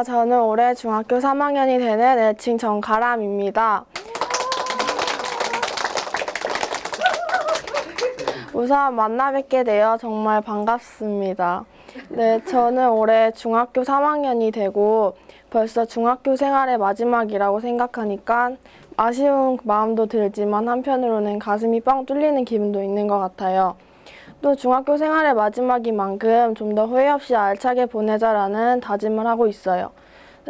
저는 올해 중학교 3학년이 되는 애칭 정가람입니다. 우선 만나 뵙게 되어 정말 반갑습니다. 네, 저는 올해 중학교 3학년이 되고 벌써 중학교 생활의 마지막이라고 생각하니까 아쉬운 마음도 들지만 한편으로는 가슴이 뻥 뚫리는 기분도 있는 것 같아요. 또 중학교 생활의 마지막인 만큼 좀 더 후회 없이 알차게 보내자라는 다짐을 하고 있어요.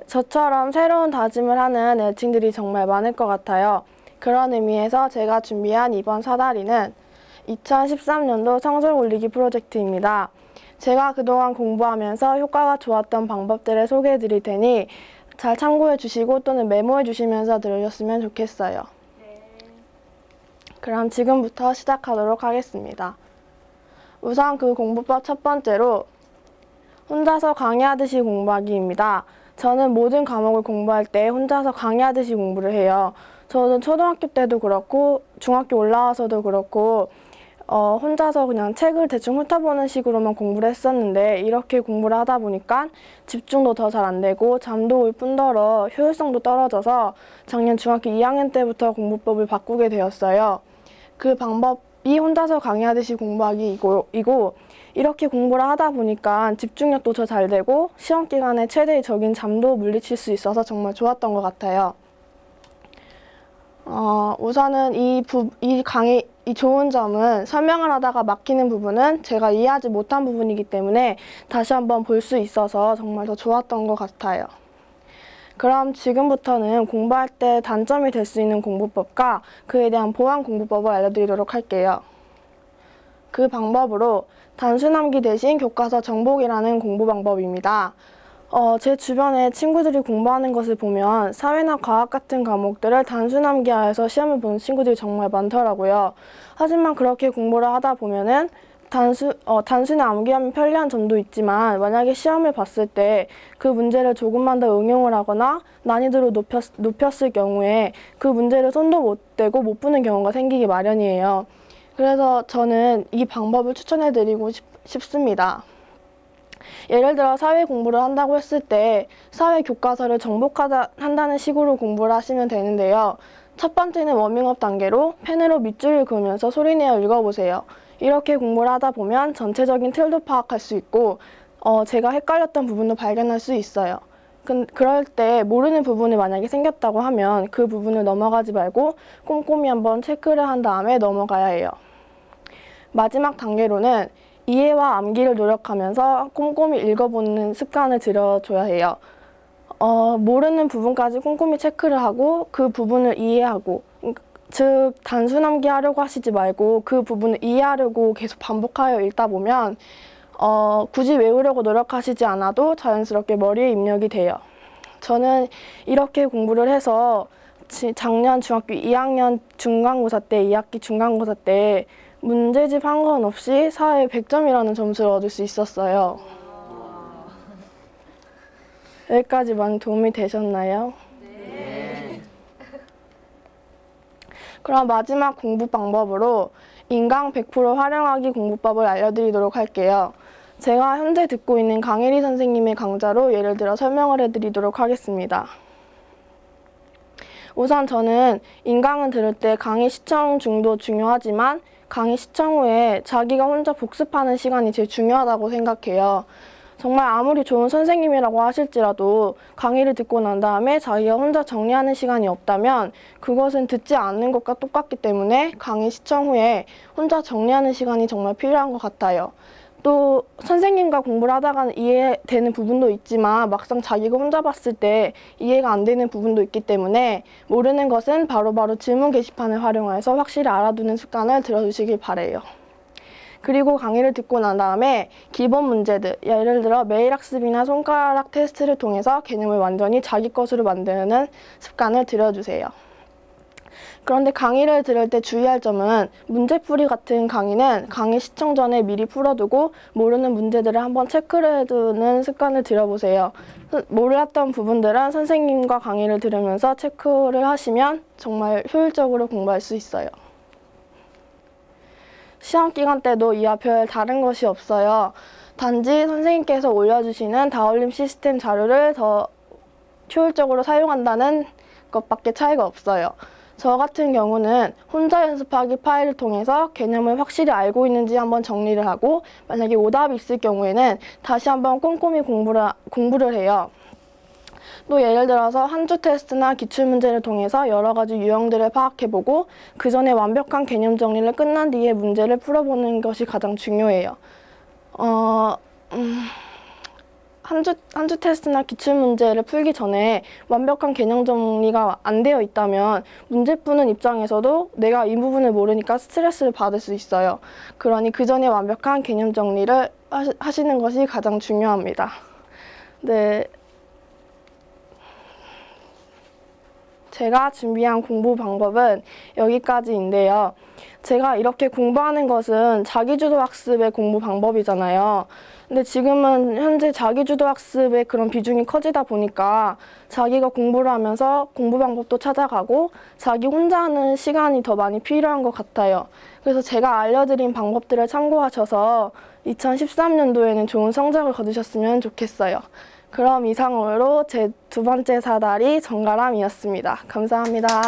저처럼 새로운 다짐을 하는 애칭들이 정말 많을 것 같아요. 그런 의미에서 제가 준비한 이번 사다리는 2013년도 성적 올리기 프로젝트입니다. 제가 그동안 공부하면서 효과가 좋았던 방법들을 소개해 드릴 테니 잘 참고해 주시고 또는 메모해 주시면서 들으셨으면 좋겠어요. 그럼 지금부터 시작하도록 하겠습니다. 우선 그 공부법 첫 번째로 혼자서 강의하듯이 공부하기입니다. 저는 모든 과목을 공부할 때 혼자서 강의하듯이 공부를 해요. 저는 초등학교 때도 그렇고 중학교 올라와서도 그렇고 혼자서 그냥 책을 대충 훑어보는 식으로만 공부를 했었는데 이렇게 공부를 하다 보니까 집중도 더 잘 안 되고 잠도 올 뿐더러 효율성도 떨어져서 작년 중학교 2학년 때부터 공부법을 바꾸게 되었어요. 그 방법이 혼자서 강의하듯이 공부하기이고 이렇게 공부를 하다 보니까 집중력도 더 잘 되고 시험 기간에 최대의 적인 잠도 물리칠 수 있어서 정말 좋았던 것 같아요. 우선은 이 좋은 점은 설명을 하다가 막히는 부분은 제가 이해하지 못한 부분이기 때문에 다시 한번 볼 수 있어서 정말 더 좋았던 것 같아요. 그럼 지금부터는 공부할 때 단점이 될 수 있는 공부법과 그에 대한 보완 공부법을 알려드리도록 할게요. 그 방법으로 단순암기 대신 교과서 정복이라는 공부 방법입니다. 제 주변에 친구들이 공부하는 것을 보면 사회나 과학 같은 과목들을 단순암기하여서 시험을 보는 친구들이 정말 많더라고요. 하지만 그렇게 공부를 하다 보면은 단순히 암기하면 편리한 점도 있지만 만약에 시험을 봤을 때 그 문제를 조금만 더 응용을 하거나 난이도를 높였을 경우에 그 문제를 손도 못 대고 못 푸는 경우가 생기기 마련이에요. 그래서 저는 이 방법을 추천해드리고 싶습니다. 예를 들어 사회 공부를 한다고 했을 때 사회 교과서를 정복한다는 식으로 공부를 하시면 되는데요. 첫 번째는 워밍업 단계로 펜으로 밑줄을 그으면서 소리내어 읽어보세요. 이렇게 공부를 하다 보면 전체적인 틀도 파악할 수 있고 제가 헷갈렸던 부분도 발견할 수 있어요. 그럴 때 모르는 부분이 만약에 생겼다고 하면 그 부분을 넘어가지 말고 꼼꼼히 한번 체크를 한 다음에 넘어가야 해요. 마지막 단계로는 이해와 암기를 노력하면서 꼼꼼히 읽어보는 습관을 들여줘야 해요. 모르는 부분까지 꼼꼼히 체크를 하고 그 부분을 이해하고 즉 단순 암기하려고 하시지 말고 그 부분을 이해하려고 계속 반복하여 읽다 보면 굳이 외우려고 노력하시지 않아도 자연스럽게 머리에 입력이 돼요. 저는 이렇게 공부를 해서 작년 중학교 2학년 중간고사 때 2학기 중간고사 때 문제집 한 건 없이 사회 100점이라는 점수를 얻을 수 있었어요. 여기까지 많이 도움이 되셨나요? 네. 그럼 마지막 공부 방법으로 인강 100% 활용하기 공부법을 알려드리도록 할게요. 제가 현재 듣고 있는 강혜리 선생님의 강좌로 예를 들어 설명을 해드리도록 하겠습니다. 우선 저는 인강을 들을 때 강의 시청 중도 중요하지만 강의 시청 후에 자기가 혼자 복습하는 시간이 제일 중요하다고 생각해요. 정말 아무리 좋은 선생님이라고 하실지라도 강의를 듣고 난 다음에 자기가 혼자 정리하는 시간이 없다면 그것은 듣지 않는 것과 똑같기 때문에 강의 시청 후에 혼자 정리하는 시간이 정말 필요한 것 같아요. 또 선생님과 공부를 하다가는 이해되는 부분도 있지만 막상 자기가 혼자 봤을 때 이해가 안 되는 부분도 있기 때문에 모르는 것은 바로바로 질문 게시판을 활용해서 확실히 알아두는 습관을 들여주시길 바래요. 그리고 강의를 듣고 난 다음에 기본 문제들, 예를 들어 매일학습이나 손가락 테스트를 통해서 개념을 완전히 자기 것으로 만드는 습관을 들여주세요. 그런데 강의를 들을 때 주의할 점은 문제풀이 같은 강의는 강의 시청 전에 미리 풀어두고 모르는 문제들을 한번 체크를 해두는 습관을 들여보세요. 몰랐던 부분들은 선생님과 강의를 들으면서 체크를 하시면 정말 효율적으로 공부할 수 있어요. 시험 기간 때도 이와 별 다른 것이 없어요. 단지 선생님께서 올려주시는 다울림 시스템 자료를 더 효율적으로 사용한다는 것밖에 차이가 없어요. 저 같은 경우는 혼자 연습하기 파일을 통해서 개념을 확실히 알고 있는지 한번 정리를 하고, 만약에 오답이 있을 경우에는 다시 한번 꼼꼼히 공부를 해요. 또 예를 들어서 한 주 테스트나 기출문제를 통해서 여러 가지 유형들을 파악해보고 그 전에 완벽한 개념 정리를 끝난 뒤에 문제를 풀어보는 것이 가장 중요해요. 한 주 테스트나 기출문제를 풀기 전에 완벽한 개념 정리가 안 되어 있다면 문제 푸는 입장에서도 내가 이 부분을 모르니까 스트레스를 받을 수 있어요. 그러니 그 전에 완벽한 개념 정리를 하시는 것이 가장 중요합니다. 네. 제가 준비한 공부 방법은 여기까지인데요. 제가 이렇게 공부하는 것은 자기주도 학습의 공부 방법이잖아요. 근데 지금은 현재 자기주도 학습의 그런 비중이 커지다 보니까 자기가 공부를 하면서 공부 방법도 찾아가고 자기 혼자 하는 시간이 더 많이 필요한 것 같아요. 그래서 제가 알려드린 방법들을 참고하셔서 2013년도에는 좋은 성적을 거두셨으면 좋겠어요. 그럼 이상으로 제 두 번째 사다리 정가람이었습니다. 감사합니다.